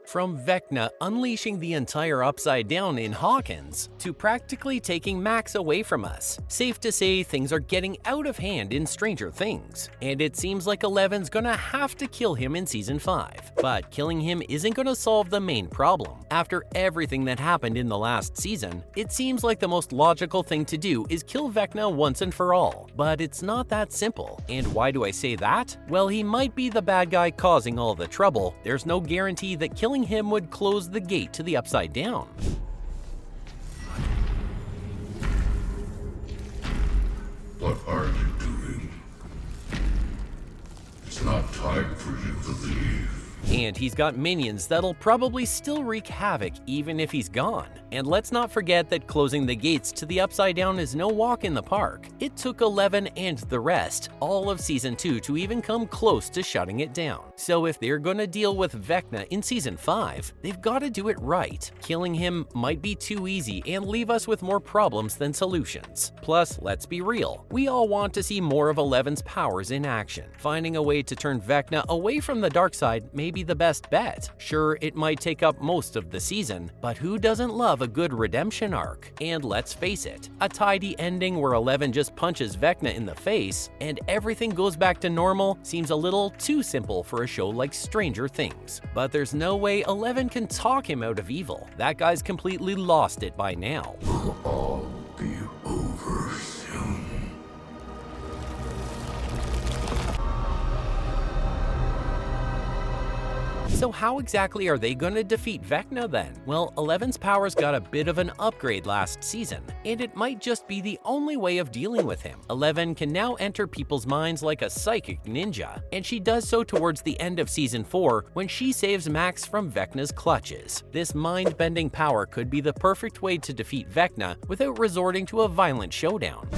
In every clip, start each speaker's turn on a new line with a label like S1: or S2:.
S1: From Vecna unleashing the entire Upside Down in Hawkins, to practically taking Max away from us, safe to say things are getting out of hand in Stranger Things, and it seems like Eleven's gonna have to kill him in Season 5. But killing him isn't gonna solve the main problem. After everything that happened in the last season, it seems like the most logical thing to do is kill Vecna once and for all. But it's not that simple. And why do I say that? Well, he might be the bad guy causing all the trouble. There's no guarantee that killing him would close the gate to the Upside Down.
S2: What are you doing? It's not time for you to leave.
S1: And he's got minions that'll probably still wreak havoc even if he's gone. And let's not forget that closing the gates to the Upside Down is no walk in the park. It took 11 and the rest, all of Season 2 to even come close to shutting it down. So if they're gonna deal with Vecna in Season 5, they've gotta do it right. Killing him might be too easy and leave us with more problems than solutions. Plus, let's be real, we all want to see more of Eleven's powers in action. Finding a way to turn Vecna away from the dark side may be the best bet. Sure, it might take up most of the season, but who doesn't love a good redemption arc? And let's face it, a tidy ending where 11 just punches Vecna in the face and everything goes back to normal seems a little too simple for a show like Stranger Things. But there's no way 11 can talk him out of evil. That guy's completely lost it by now.
S2: Will all be over soon.
S1: So how exactly are they gonna defeat Vecna then? Well, 11's powers got a bit of an upgrade last season, and it might just be the only way of dealing with him. 11 can now enter people's minds like a psychic ninja, and she does so towards the end of Season 4 when she saves Max from Vecna's clutches. This mind-bending power could be the perfect way to defeat Vecna without resorting to a violent showdown.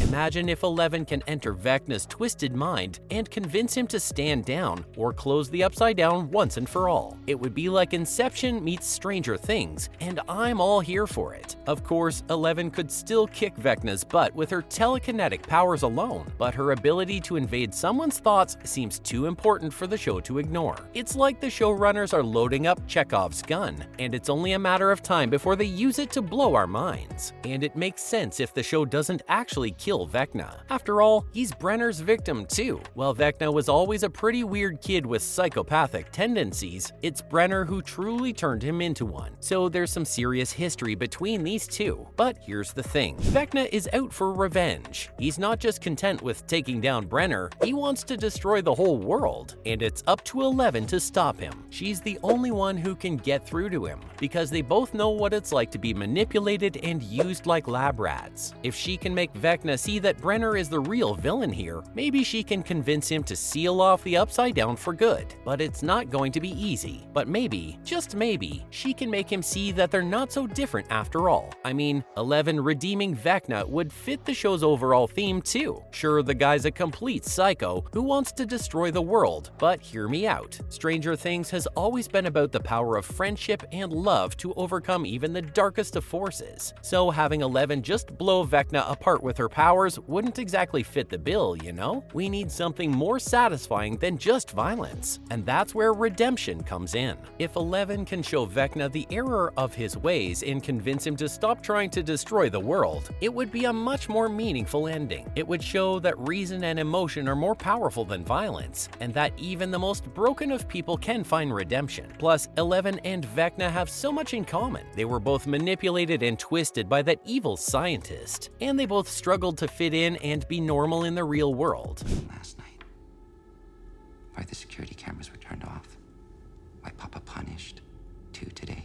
S1: Imagine if 11 can enter Vecna's twisted mind and convince him to stand down or close the Upside Down once and for all. It would be like Inception meets Stranger Things, and I'm all here for it. Of course, 11 could still kick Vecna's butt with her telekinetic powers alone, but her ability to invade someone's thoughts seems too important for the show to ignore. It's like the showrunners are loading up Chekhov's gun, and it's only a matter of time before they use it to blow our minds. And it makes sense if the show doesn't actually kill Vecna. After all, he's Brenner's victim too. While Vecna was always a pretty weird kid with psychopathic tendencies, it's Brenner who truly turned him into one. So there's some serious history between these two. But here's the thing, Vecna is out for revenge. He's not just content with taking down Brenner, he wants to destroy the whole world. And it's up to 11 to stop him. She's the only one who can get through to him, because they both know what it's like to be manipulated and used like lab rats. If she can make Vecna see that Brenner is the real villain here, maybe she can convince him to seal off the Upside Down for good. But it's not going to be easy. But maybe, just maybe, she can make him see that they're not so different after all. I mean, 11 redeeming Vecna would fit the show's overall theme too. Sure, the guy's a complete psycho who wants to destroy the world, but hear me out. Stranger Things has always been about the power of friendship and love to overcome even the darkest of forces. So having 11 just blow Vecna apart with her powers wouldn't exactly fit the bill, you know? We need something more satisfying than just violence, and that's where redemption comes in. If 11 can show Vecna the error of his ways and convince him to stop trying to destroy the world, it would be a much more meaningful ending. It would show that reason and emotion are more powerful than violence, and that even the most broken of people can find redemption. Plus, 11 and Vecna have so much in common. They were both manipulated and twisted by that evil scientist, and they both struggled to fit in and be normal in the real world.
S3: Last night, why the security cameras were turned off, why Papa punished 2 today.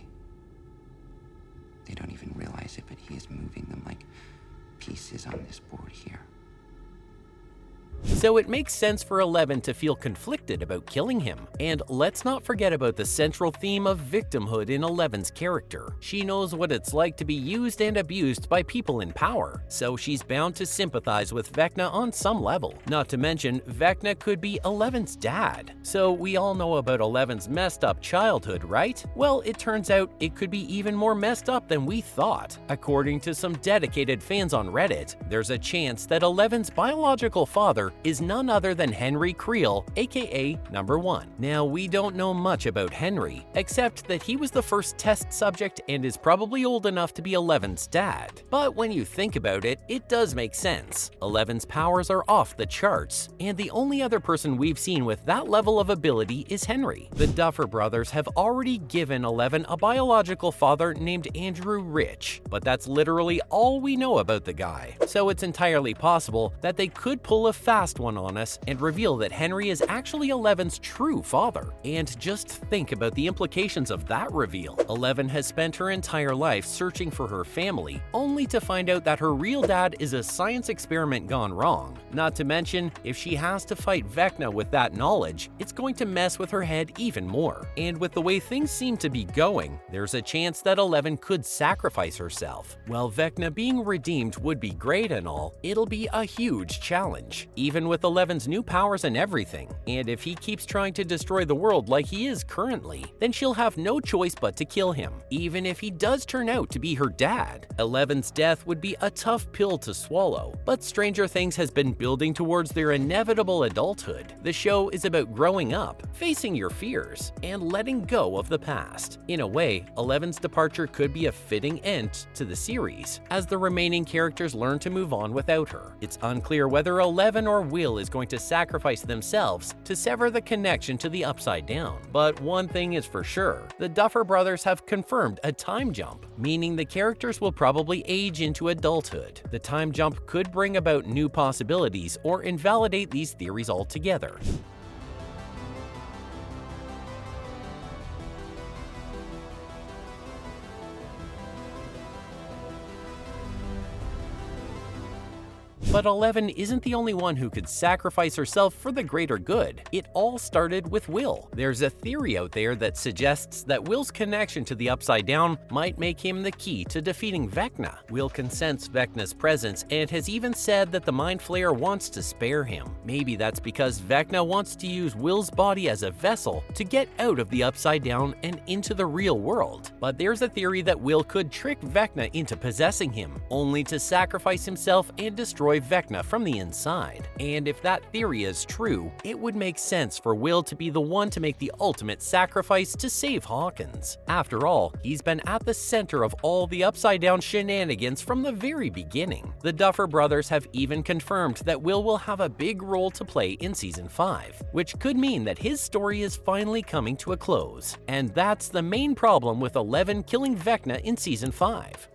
S3: They don't even realize it, but he is moving them like pieces on this board here.
S1: so it makes sense for Eleven to feel conflicted about killing him. And let's not forget about the central theme of victimhood in Eleven's character. She knows what it's like to be used and abused by people in power, so she's bound to sympathize with Vecna on some level. Not to mention, Vecna could be Eleven's dad. So we all know about Eleven's messed up childhood, right? Well, it turns out it could be even more messed up than we thought. According to some dedicated fans on Reddit, there's a chance that Eleven's biological father is none other than Henry Creel, aka Number 1. Now, we don't know much about Henry, except that he was the first test subject and is probably old enough to be Eleven's dad. But when you think about it, it does make sense. Eleven's powers are off the charts, and the only other person we've seen with that level of ability is Henry. The Duffer Brothers have already given Eleven a biological father named Andrew Rich, but that's literally all we know about the guy. So it's entirely possible that they could pull a fast one on us and reveal that Henry is actually Eleven's true father. And just think about the implications of that reveal. Eleven has spent her entire life searching for her family, only to find out that her real dad is a science experiment gone wrong. Not to mention, if she has to fight Vecna with that knowledge, it's going to mess with her head even more. And with the way things seem to be going, there's a chance that Eleven could sacrifice herself. While Vecna being redeemed would be great and all, it'll be a huge challenge, even with Eleven's new powers and everything. And if he keeps trying to destroy the world like he is currently, then she'll have no choice but to kill him, even if he does turn out to be her dad. Eleven's death would be a tough pill to swallow, but Stranger Things has been building towards their inevitable adulthood. The show is about growing up, facing your fears, and letting go of the past. In a way, Eleven's departure could be a fitting end to the series, as the remaining characters learn to move on without her. It's unclear whether Eleven or Will is going to sacrifice themselves to sever the connection to the Upside Down. But one thing is for sure, the Duffer Brothers have confirmed a time jump, meaning the characters will probably age into adulthood. The time jump could bring about new possibilities or invalidate these theories altogether. But Eleven isn't the only one who could sacrifice herself for the greater good. It all started with Will. There's a theory out there that suggests that Will's connection to the Upside Down might make him the key to defeating Vecna. Will can sense Vecna's presence and has even said that the Mind Flayer wants to spare him. Maybe that's because Vecna wants to use Will's body as a vessel to get out of the Upside Down and into the real world. But there's a theory that Will could trick Vecna into possessing him, only to sacrifice himself and destroy Vecna from the inside. And if that theory is true, it would make sense for Will to be the one to make the ultimate sacrifice to save Hawkins. After all, he's been at the center of all the Upside Down shenanigans from the very beginning. The Duffer Brothers have even confirmed that Will have a big role to play in Season 5, which could mean that his story is finally coming to a close. And that's the main problem with Eleven killing Vecna in Season 5.